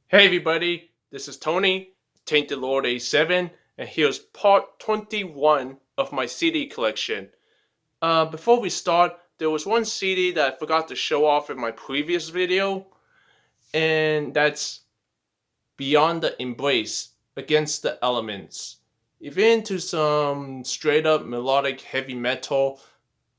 Hey everybody, this is Tony, Tainted Lord A7, and here's part 21 of my CD collection. Before we start, there was one CD that I forgot to show off in my previous video, and that's Beyond the Embrace, Against the Elements. If you're into some straight up melodic heavy metal,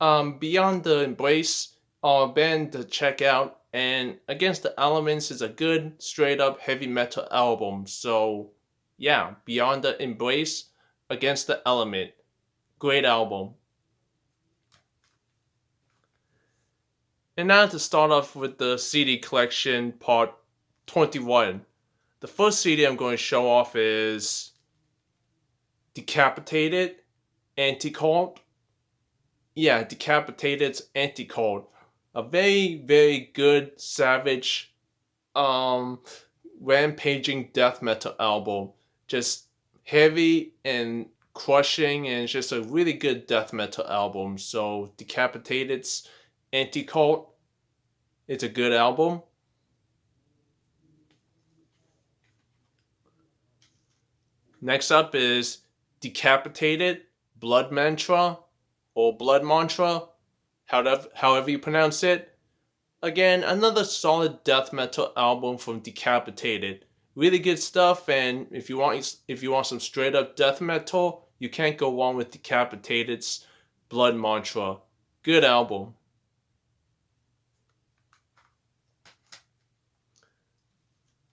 Beyond the Embrace are a band to check out, and Against the Elements is a good, straight up heavy metal album. So, yeah, Beyond the Embrace, Against the Element. Great album. And now to start off with the CD collection part 21. The first CD I'm going to show off is Decapitated Anticult. Yeah, Decapitated Anticult. A very, very good, savage, um, rampaging death metal album. Just heavy and crushing, and it's just a really good death metal album. So, Decapitated's Anticult, it's a good album. Next up is Decapitated Blood Mantra or Blood Mantra, however you pronounce it. Again, another solid death metal album from Decapitated. Really good stuff, and if you want some straight up death metal, you can't go wrong with Decapitated's Blood Mantra. Good album.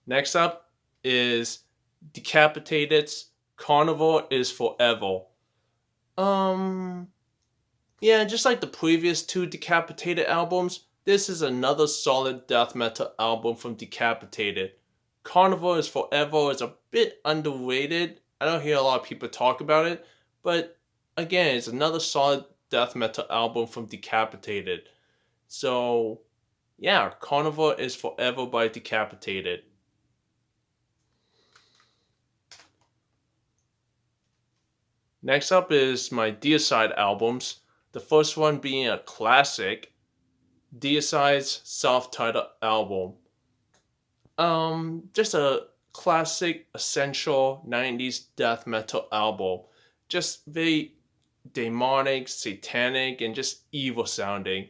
Next up is Decapitated's Carnivore is Forever. Um, yeah, just like the previous two Decapitated albums, this is another solid death metal album from Decapitated. Carnivore is Forever is a bit underrated. I don't hear a lot of people talk about it, but again, it's another solid death metal album from Decapitated. So, yeah, Carnivore is Forever by Decapitated. Next up is my Deicide albums. The first one being a classic, Deicide's self-titled album. Just a classic, essential 90s death metal album. Just very demonic, satanic, and just evil sounding.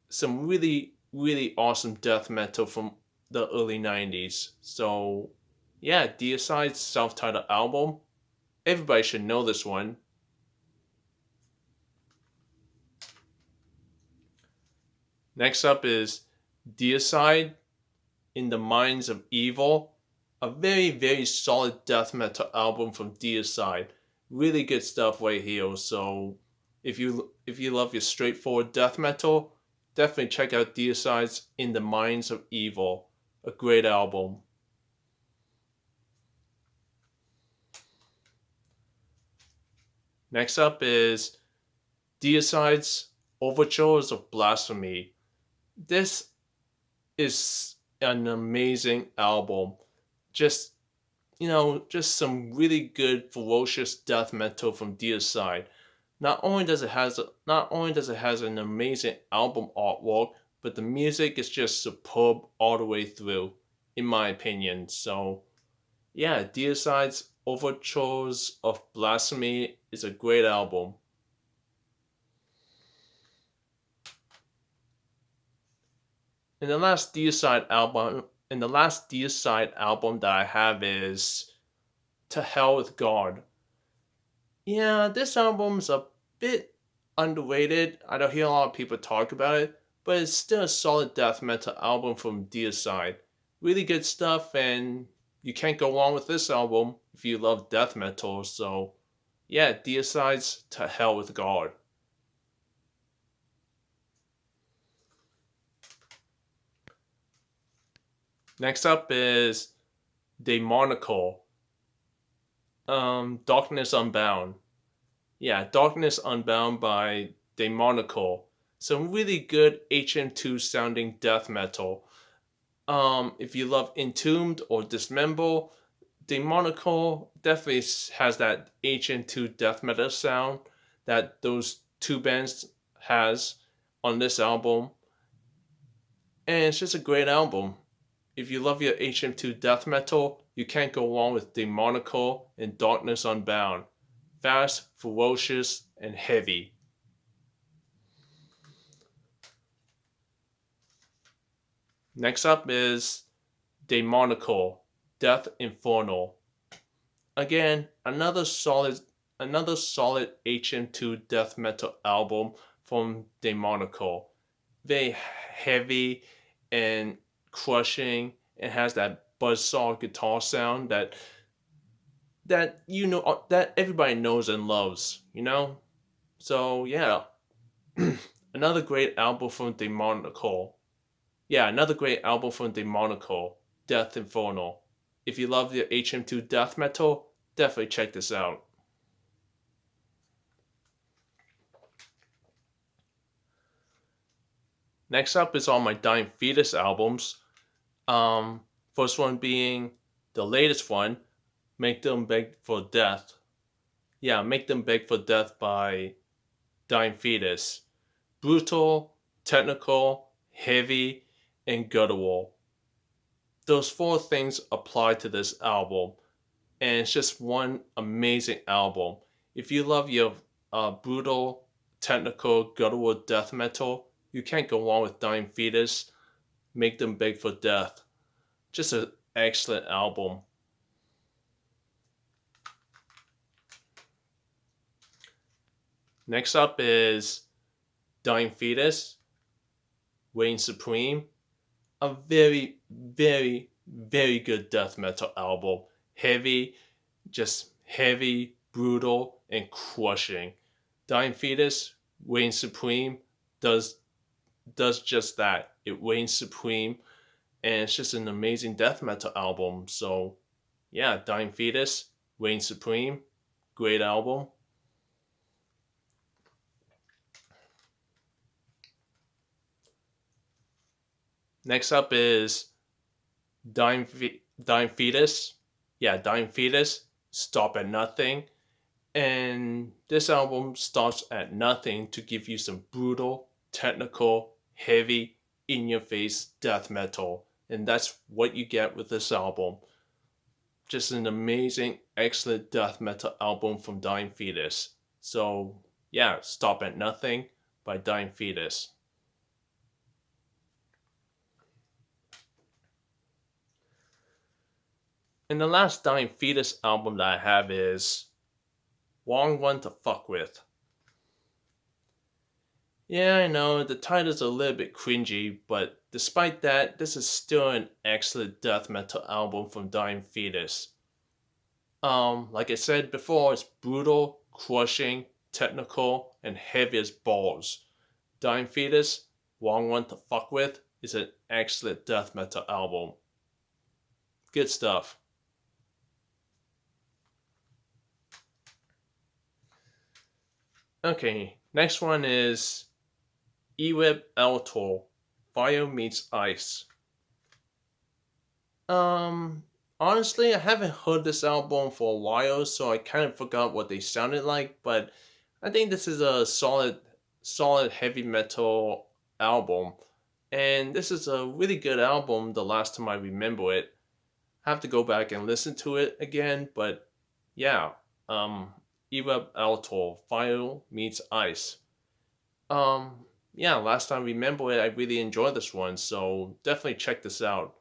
Some really, really awesome death metal from the early 90s. So, yeah, Deicide's self titled album. Everybody should know this one. Next up is Deicide in the Minds of Evil, a very, very solid death metal album from Deicide. Really good stuff right here. So if you love your straightforward death metal, definitely check out Deicide's In the Minds of Evil. A great album. Next up is Deicide's Overtures of Blasphemy. This is an amazing album. Just just some really good ferocious death metal from Deicide. Not only does it has an amazing album artwork, but the music is just superb all the way through, in my opinion. So yeah, Deicide's Overtures of Blasphemy is a great album. And the last Deicide album that I have is To Hell with God. Yeah, this album's a bit underrated. I don't hear a lot of people talk about it, but it's still a solid death metal album from Deicide. Really good stuff, and you can't go wrong with this album if you love death metal. So, yeah, Deicide's To Hell with God. Next up is Demonical. Darkness Unbound. Yeah, Darkness Unbound by Demonical. Some really good HM2 sounding death metal. If you love Entombed or Dismember, Demonical definitely has that HM2 death metal sound that those two bands has on this album. And it's just a great album. If you love your HM2 death metal, you can't go wrong with Demonical and Darkness Unbound. Fast, ferocious, and heavy. Next up is Demonical, Death Infernal. Again, another solid HM2 death metal album from Demonical. Very heavy and crushing. It has that buzzsaw guitar sound that that everybody knows and loves, So yeah, another great album from Demonical. Yeah, another great album from Demonical, Death Infernal. If you love the HM2 death metal, definitely check this out. Next up is all my Dying Fetus albums. First one being the latest one, Make Them Beg for Death. Yeah, Make Them Beg for Death by Dying Fetus. Brutal, technical, heavy, and guttural. Those four things apply to this album, and it's just one amazing album. If you love your brutal, technical, guttural death metal, you can't go wrong with Dying Fetus. Make Them Beg for Death. Just an excellent album. Next up is Dying Fetus, Reign Supreme. A very, very, very good death metal album. Heavy, just heavy, brutal, and crushing. Dying Fetus, Reign Supreme, does just that. It reigns supreme, and it's just an amazing death metal album. So, yeah, Dying Fetus, Reign Supreme, great album. Next up is Dying Fetus. Yeah, Dying Fetus, Stop at Nothing. And this album starts at nothing to give you some brutal, technical, heavy, in your face death metal. And that's what you get with this album. Just an amazing, excellent death metal album from Dying Fetus. So, yeah, Stop at Nothing by Dying Fetus. And the last Dying Fetus album that I have is Wrong One to Fuck With. Yeah, I know, the title's a little bit cringy, but despite that, this is still an excellent death metal album from Dying Fetus. Like I said before, it's brutal, crushing, technical, and heavy as balls. Dying Fetus, Wrong One to Fuck With, is an excellent death metal album. Good stuff. Okay, next one is Eweb Altor, Fire Meets Ice. Honestly, I haven't heard this album for a while, so I kind of forgot what they sounded like, but I think this is a solid heavy metal album. And this is a really good album the last time I remember it. I have to go back and listen to it again, but yeah, Eweb Altor, Fire Meets Ice. Yeah, last time I remember it, I really enjoyed this one, so definitely check this out.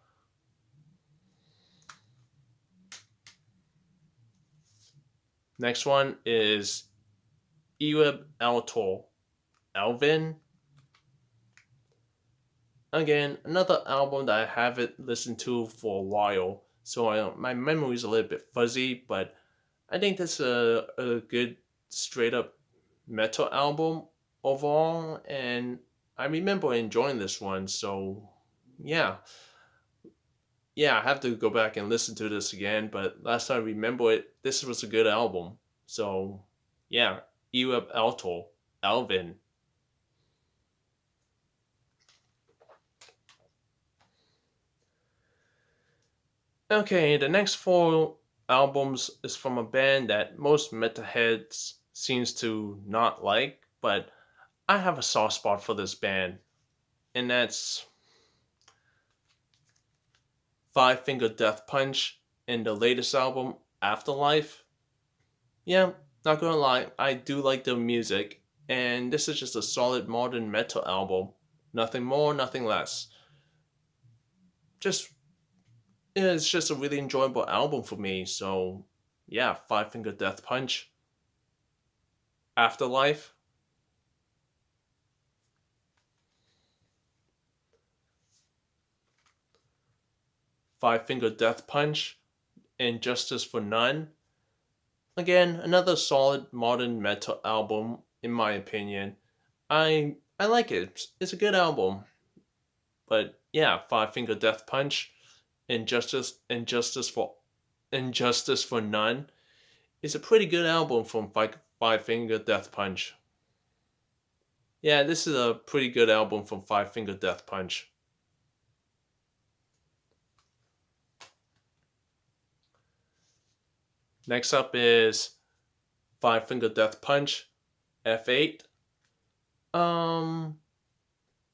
Next one is Eweb Altor, Alvin. Again, another album that I haven't listened to for a while, so my memory is a little bit fuzzy, but I think this is a good straight up metal album overall, and I remember enjoying this one, so yeah. Yeah, I have to go back and listen to this again, but last time I remember it, this was a good album. So yeah, Eweb Altor, Alvin. Okay, the next four albums is from a band that most metalheads seems to not like, but I have a soft spot for this band, and that's Five Finger Death Punch and the latest album, Afterlife. Yeah, not gonna lie, I do like the music, and this is just a solid modern metal album. Nothing more, nothing less. Just yeah, it's just a really enjoyable album for me. So yeah, Five Finger Death Punch, Afterlife. Five Finger Death Punch, and Justice for None. Again, another solid modern metal album, in my opinion. I like it. It's a good album. But yeah, Five Finger Death Punch, Injustice for None is a pretty good album from Five Finger Death Punch. Yeah, this is a pretty good album from Five Finger Death Punch. Next up is Five Finger Death Punch, F8. Um,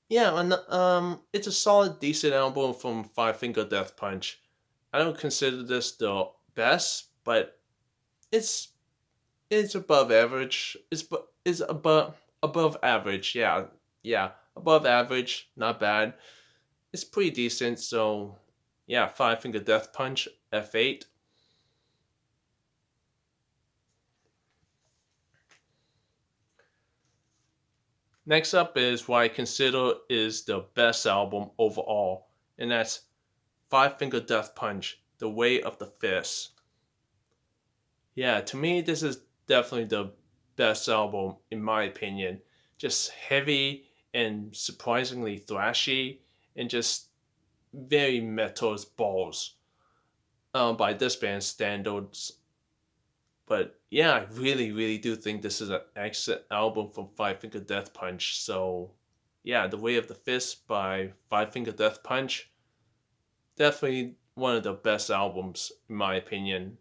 yeah, and it's a solid, decent album from Five Finger Death Punch. I don't consider this the best, but it's it's above average. It's above average. Yeah, yeah, above average. Not bad. It's pretty decent. So, yeah, Five Finger Death Punch, F8. Next up is what I consider is the best album overall, and that's Five Finger Death Punch, The Way of the Fist. Yeah, to me, this is definitely the best album, in my opinion. Just heavy and surprisingly thrashy, and just very metal as balls by this band's standards. But yeah, I really, really do think this is an excellent album from Five Finger Death Punch. So yeah, The Way of the Fist by Five Finger Death Punch, definitely one of the best albums, in my opinion.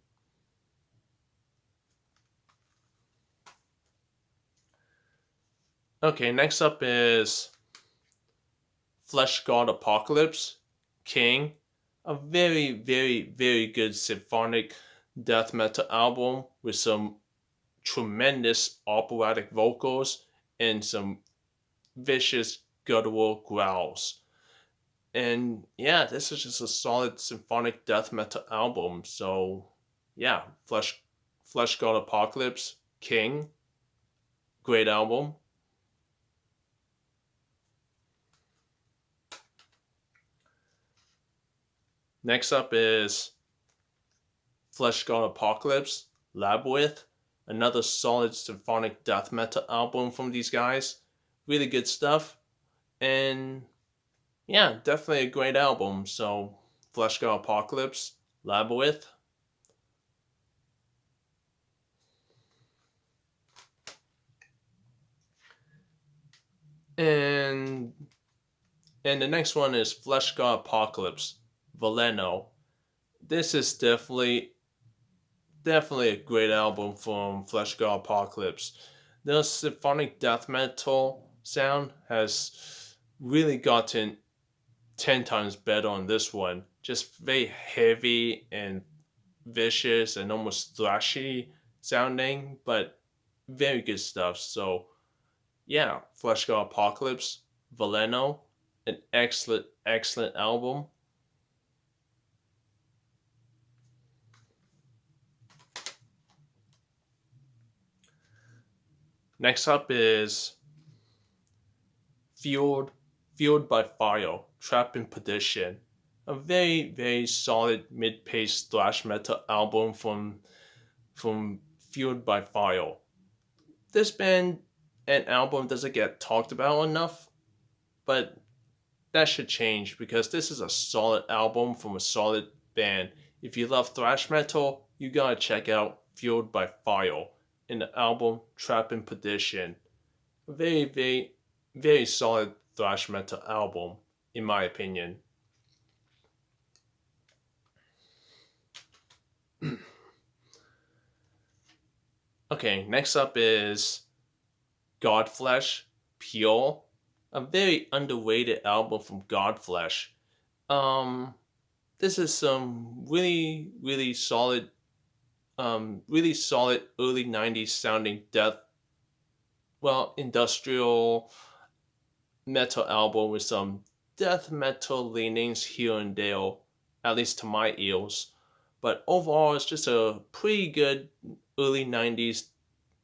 Okay, next up is Flesh God Apocalypse, King. A very, very, very good symphonic death metal album with some tremendous operatic vocals and some vicious guttural growls. And yeah, this is just a solid symphonic death metal album. So yeah, Flesh God Apocalypse, King, great album. Next up is Flesh God Apocalypse, Labyrinth, another solid symphonic death metal album from these guys. Really good stuff. And yeah, definitely a great album. So, Flesh God Apocalypse, Labyrinth. And and the next one is Flesh God Apocalypse, Veleno. This is definitely a great album from Flesh God Apocalypse. The symphonic death metal sound has really gotten 10 times better on this one. Just very heavy and vicious and almost thrashy sounding, but very good stuff. So, yeah, Flesh God Apocalypse, Veleno, an excellent, excellent album. Next up is Fueled, Fueled by Fire, Trapped in Perdition. A very, very solid mid-paced thrash metal album from Fueled by Fire. This band and album doesn't get talked about enough, but that should change because this is a solid album from a solid band. If you love thrash metal, you gotta check out Fueled by Fire in the album Trap in Perdition. A very, very, very solid thrash metal album, in my opinion. Okay, next up is Godflesh, Pure, a very underrated album from Godflesh. Um, this is some really solid, early '90s sounding industrial metal album with some death metal leanings here and there, at least to my ears. But overall, it's just a pretty good early '90s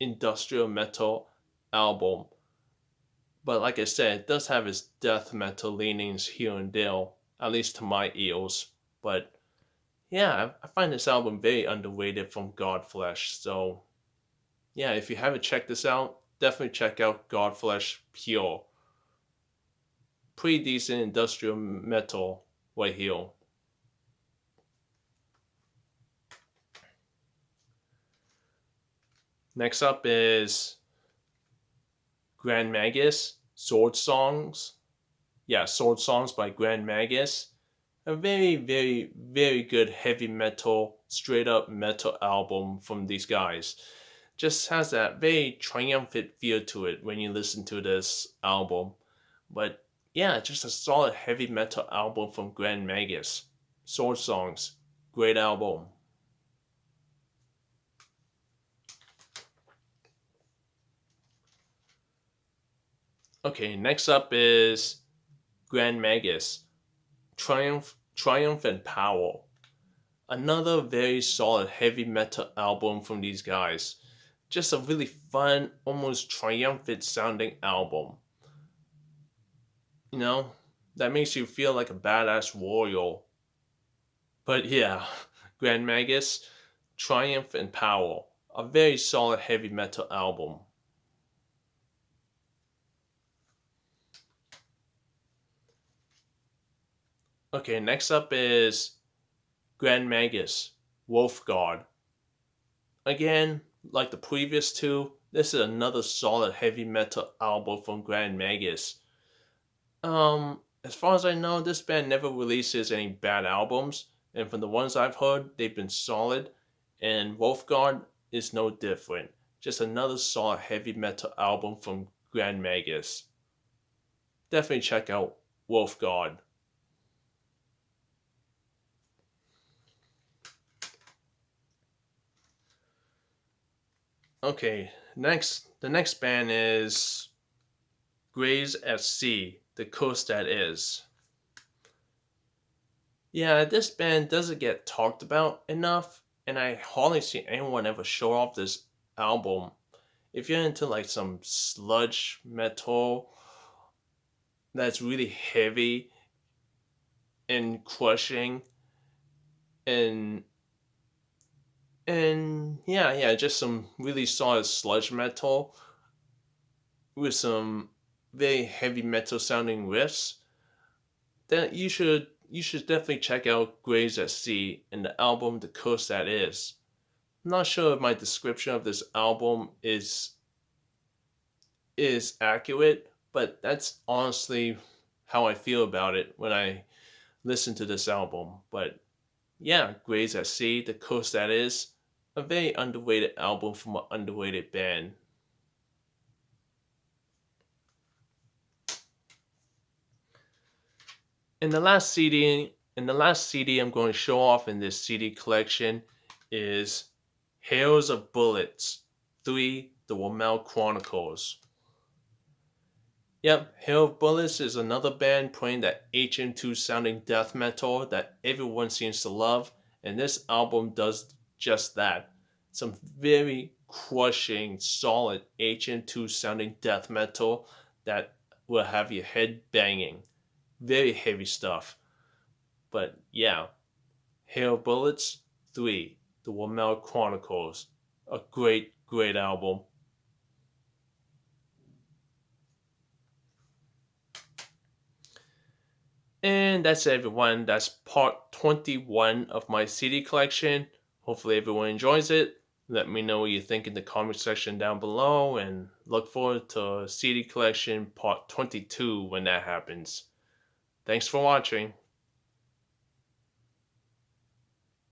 industrial metal album. But like I said, it does have its death metal leanings here and there, at least to my ears. But yeah, I find this album very underrated from Godflesh. So yeah, if you haven't checked this out, definitely check out Godflesh Pure. Pretty decent industrial metal right here. Next up is Grand Magus, Sword Songs. Yeah, Sword Songs by Grand Magus. A very good heavy metal, straight up metal album from these guys. Just has that very triumphant feel to it when you listen to this album. But yeah, just a solid heavy metal album from Grand Magus. Sword Songs, great album. Okay, next up is Grand Magus, Triumph and Power. Another very solid heavy metal album from these guys. Just a really fun, almost triumphant sounding album. You know, that makes you feel like a badass warrior. But yeah, Grand Magus, Triumph and Power. A very solid heavy metal album. Okay, next up is Grand Magus, Wolfguard. Again, like the previous two, this is another solid heavy metal album from Grand Magus. As far as I know, this band never releases any bad albums, and from the ones I've heard, they've been solid. And Wolfguard is no different. Just another solid heavy metal album from Grand Magus. Definitely check out Wolfguard. Okay, the next band is Grays at Sea, The Coast That Is. Yeah, this band doesn't get talked about enough, and I hardly see anyone ever show off this album. If you're into like some sludge metal that's really heavy and crushing and yeah, just some really solid sludge metal with some very heavy metal sounding riffs, then you should definitely check out Grays at Sea and the album The Coast That Is. I'm not sure if my description of this album is accurate, but that's honestly how I feel about it when I listen to this album. But yeah, Grays at Sea, The Coast That Is, a very underrated album from an underrated band. And the last CD I'm going to show off in this CD collection is Hails of Bullets 3 The Wamel Chronicles. Yep, Hail of Bullets is another band playing that HM2 sounding death metal that everyone seems to love, and this album does just that. Some very crushing, solid HM2 sounding death metal that will have your head banging. Very heavy stuff. But yeah, Hail of Bullets 3, The Wamel Chronicles. A great album. And that's it, everyone. That's part 21 of my CD collection. Hopefully, everyone enjoys it. Let me know what you think in the comment section down below, and look forward to CD collection part 22 when that happens. Thanks for watching.